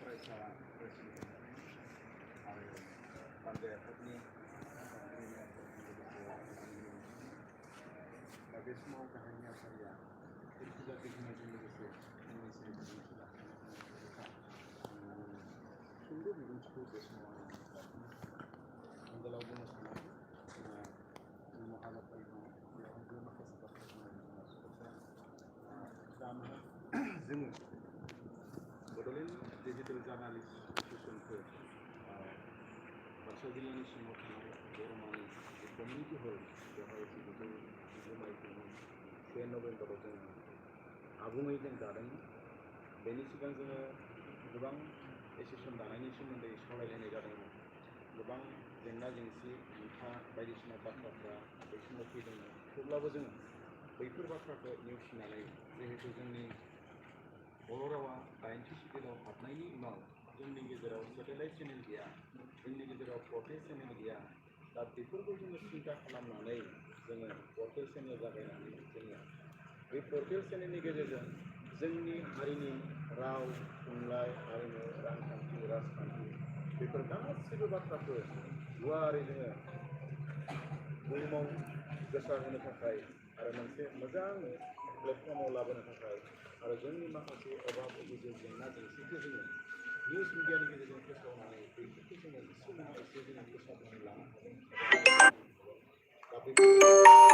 फरायसा फरायसुलिफोर आरो बान्जाय आफादनि दा बे समाव गाहाय नेहाथारिया फुजा दैखांनायजों लोगोसे फंनैसो बिबुंथि लाखिनो सुंद' बिबुंथिखौ बे समाव आं गोलाव बुंनो सानाखै जोंहा महाबाफारि दङ बेवहायबो माखासे बाथ्रा बुंनानै जोंहा जोङो बड'लेण्ड डिजिटेल जार्नालिस्ट एस'सिएशनखौ बाक्सा जिल्लानि सिङाव थानाय बर'मानि जे कमिउनिटि हल बेवहाय 1990 मायथाइनि 1 नभेम्बराव जोङो आबुङै जों दादोंमोन। बेनि सिगां जोङो गोबां एस'सिएशन दानायनि सोमोन्दै सावरायलायनाय जादोंमोन। गोबां जेंना जेंसि हेंथा बायदिसिना बाथ्राफ्रा बै समाव फैदोंमोन। थेवब्लाबो जोङो बैफोर बाथ्राखौ नेवसिनानै जिहेतु जोंनि बर' रावा 80 सिडिउलाव हाबनायनि उनाव जोंनि गेजेराव सेटेलाइट चेनेल गैया, जोंनि गेजेराव पर्टेल चेनेल गैया। दा बेफोरखौ जोङो सिन्था खालामनानै जोङो पर्टेल चेनेल जागायनानै जोङो बे पर्टेल चेनेलनि गेजेरजों जोंनि हारिनि राव, थुनलाइ, हारिमु, रांखान्थि, राजखान्थि बेफोर गासैबो बाथ्राखौ गुवारै जोङो बुहुमाव गोसारहोनो थाखाय आरो मोनसे मोजां प्लेटफर्माव लाबोनो थाखाय आरो जोंनि माखासे अभाब अभिजोग जेंना जेंसिखौ जोङो निउज मिडियानि गेजेरजों फोसावनानै बैफोरखौ जोङो एसे नङा एसे जोङो फोसाबनानै लानो हागोन। दा बेफोर